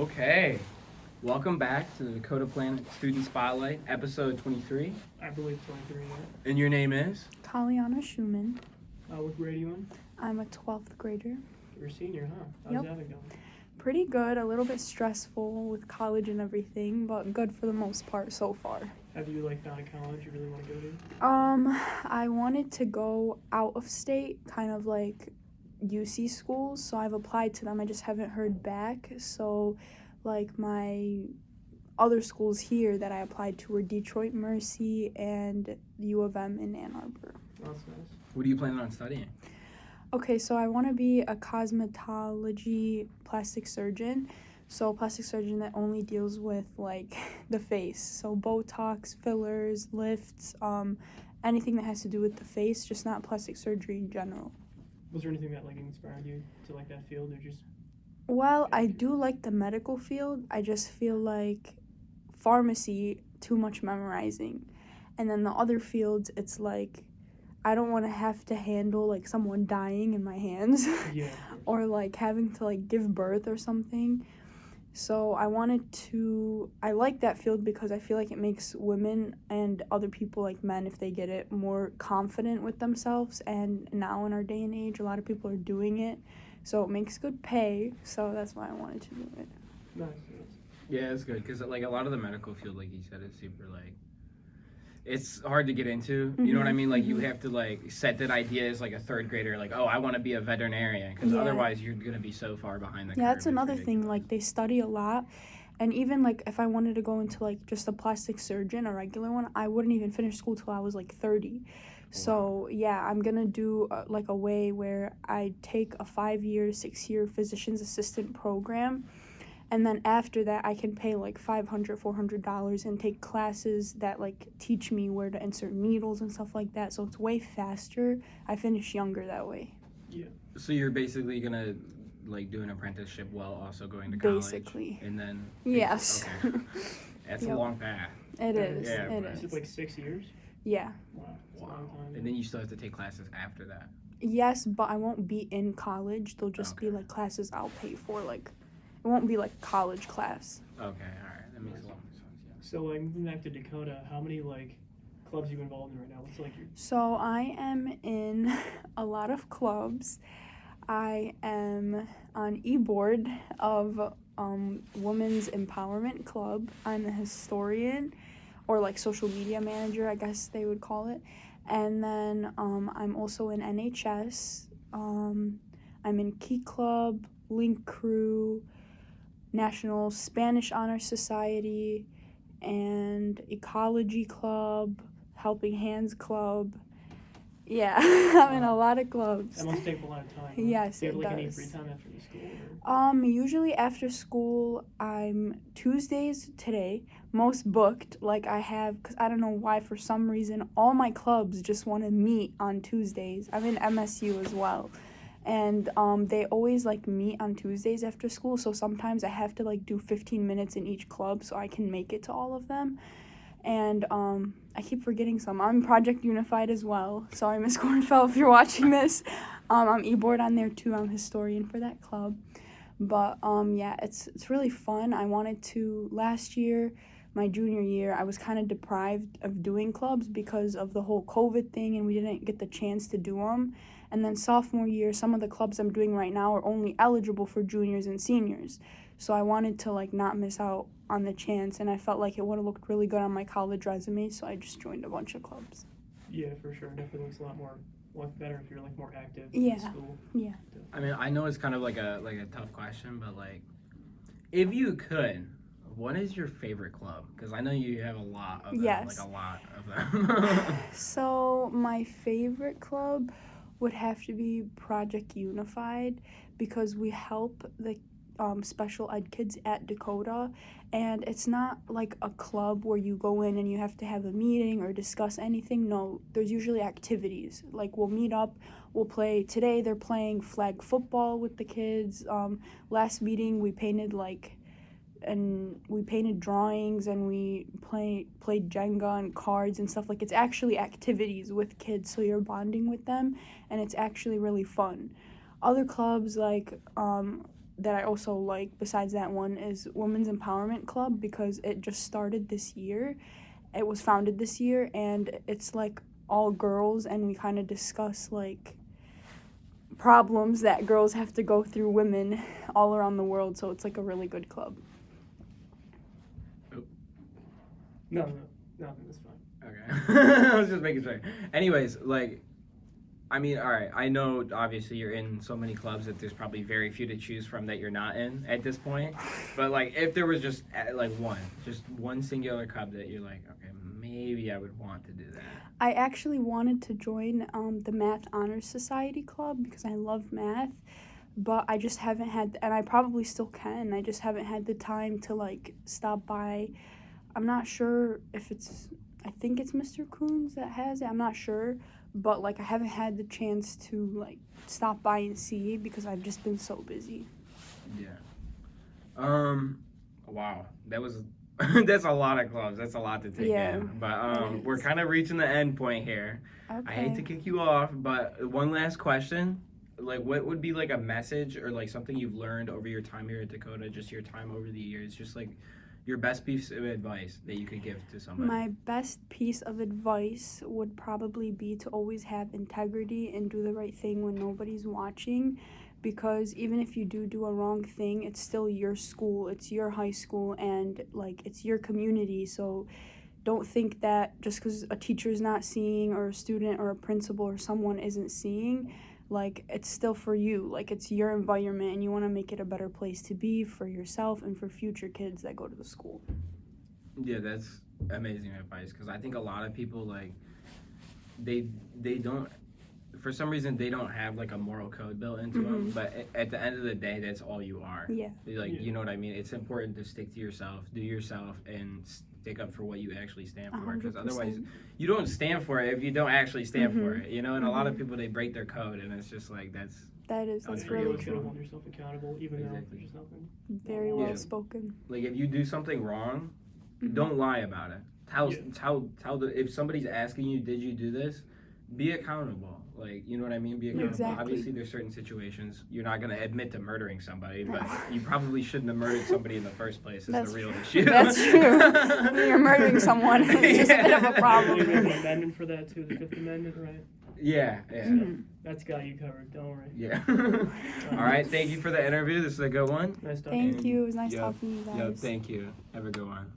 Okay. Welcome back to the Dakota Planet Student Spotlight, episode 23. I believe 23, yeah. And your name is? Caliana Shouman. What grade are you in? I'm a 12th grader. You're a senior, huh? How's that going? Pretty good, a little bit stressful with college and everything, but good for the most part so far. Have you found a college you really want to go to? I wanted to go out of state, kind of like UC schools, so I've applied to them. I just haven't heard back. So my other schools here that I applied to were Detroit Mercy and U of M in Ann Arbor. That's nice. What are you planning on studying? Okay, so I want to be a cosmetology plastic surgeon. So a plastic surgeon that only deals with the face. So Botox, fillers, lifts, anything that has to do with the face, just not plastic surgery in general. Was there anything that inspired you to that field, or just? Well, I do like the medical field. I just feel like pharmacy, too much memorizing. And then the other fields, it's I don't want to have to handle someone dying in my hands. Yeah. Or having to give birth or something. So I like that field because I feel like it makes women and other people men, if they get it, more confident with themselves. And now in our day and age, a lot of people are doing it. So it makes good pay. So that's why I wanted to do it. Nice. Yeah, it's good because a lot of the medical field, like you said, is super it's hard to get into. You know what I mean? You have to set that idea as a third grader, oh, I want to be a veterinarian, because otherwise you're gonna be so far behind the curve. Yeah, that's another thing. They study a lot, and even if I wanted to go into just a plastic surgeon, a regular one, I wouldn't even finish school till I was 30. So yeah, I'm gonna do a way where I take a 5-year, 6-year physician's assistant program. And then after that, I can pay $500, $400 and take classes that teach me where to insert needles and stuff like that. So it's way faster. I finish younger that way. Yeah. So you're basically gonna do an apprenticeship while also going to college. Basically. And then. Yes. Okay. That's a long path. It is. Yeah, it right. is. Is it 6 years? Yeah. Wow. That's a long time. And then you still have to take classes after that. Yes, but I won't be in college. They'll just be classes I'll pay for. It won't be college class. Okay, all right, that makes a lot more sense. Yeah. So moving back to Dakota, how many clubs are you involved in right now? What's your? So I am in a lot of clubs. I am on e-board of Women's Empowerment Club. I'm a historian, or social media manager, I guess they would call it. And then I'm also in NHS. I'm in Key Club, Link Crew, National Spanish Honor Society, and Ecology Club, Helping Hands Club. Yeah, I'm in a lot of clubs. That must take a lot of time. Yes, Do you have it any does. free time after the school? Or? Usually after school, I'm Tuesdays today, most booked, I have, because I don't know why, for some reason, all my clubs just want to meet on Tuesdays. I'm in MSU as well. And they always meet on Tuesdays after school, so sometimes I have to do 15 minutes in each club so I can make it to all of them. And I keep forgetting some. I'm Project Unified as well. Sorry, Miss Cornfeld, if you're watching this. I'm e-board on there too. I'm historian for that club. But yeah, it's really fun. I wanted to, last year, my junior year, I was kind of deprived of doing clubs because of the whole COVID thing, and we didn't get the chance to do them. And then sophomore year, some of the clubs I'm doing right now are only eligible for juniors and seniors. So I wanted to not miss out on the chance, and I felt like it would have looked really good on my college resume, so I just joined a bunch of clubs. Yeah, for sure. Definitely looks a lot better if you're more active Yeah. in school. Yeah. I mean, I know it's kind of a tough question, but if you could, what is your favorite club? Because I know you have a lot of them. Yes. A lot of them. So my favorite club would have to be Project Unified, because we help the special ed kids at Dakota, and it's not a club where you go in and you have to have a meeting or discuss anything. No, there's usually activities. We'll meet up, we'll play. Today they're playing flag football with the kids. Last meeting we painted drawings, and we played Jenga and cards and stuff. It's actually activities with kids, so you're bonding with them, and it's actually really fun. Other clubs that I also like besides that one is Women's Empowerment Club, because it just started this year. It was founded this year, and it's like all girls, and we kind of discuss like problems that girls have to go through, women all around the world. So it's like a really good club. No, nothing. That's fine. Okay. I was just making sure. Anyways, like, I mean, all right, I know obviously you're in so many clubs that there's probably very few to choose from that you're not in at this point. But, like, if there was just, like, one singular club that you're like, okay, maybe I would want to do that. I actually wanted to join the Math Honors Society Club because I love math, but I just haven't had, and I probably still can, I just haven't had the time to, like, stop by. I'm not sure if it's, I think it's Mr. Coons that has it, I'm not sure, but, like, I haven't had the chance to, like, stop by and see because I've just been so busy. Yeah. Wow. That was, that's a lot of clubs. That's a lot to take in. But, we're kind of reaching the end point here. Okay. I hate to kick you off, but one last question. Like, what would be, like, a message or, like, something you've learned over your time here at Dakota, just your time over the years, just, like, your best piece of advice that you could give to somebody? My best piece of advice would probably be to always have integrity and do the right thing when nobody's watching, because even if you do a wrong thing, it's still your school, it's your high school, and, like, it's your community. So don't think that just because a teacher's not seeing, or a student or a principal or someone isn't seeing, like, it's still for you. Like, it's your environment, and you want to make it a better place to be for yourself and for future kids that go to the school. Yeah, that's amazing advice, because I think a lot of people, like, they don't, for some reason, they don't have, like, a moral code built into them, but at the end of the day, that's all you are. Yeah. Like, you know what I mean? It's important to stick to yourself, do yourself, and stick up for what you actually stand for, because otherwise you don't stand for it if you don't actually stand for it, you know. And a lot of people, they break their code, and it's just like that's really You true. hold yourself accountable, even though there's just nothing. Very well spoken. like, if you do something wrong, don't lie about it. Tell if somebody's asking you, did you do this, be accountable. Like, you know what I mean? Be accountable. Exactly. Obviously, there's certain situations you're not going to admit to murdering somebody, but you probably shouldn't have murdered somebody in the first place. Is the real issue. That's true. When you're murdering someone, it's just a bit of a problem. You have an amendment for that too, the Fifth Amendment, right? Yeah. That's got you covered. Don't worry. Yeah. All right. Thank you for the interview. This is a good one. Nice talking to you. Thank you. It was nice talking to you guys. Thank you. Have a good one.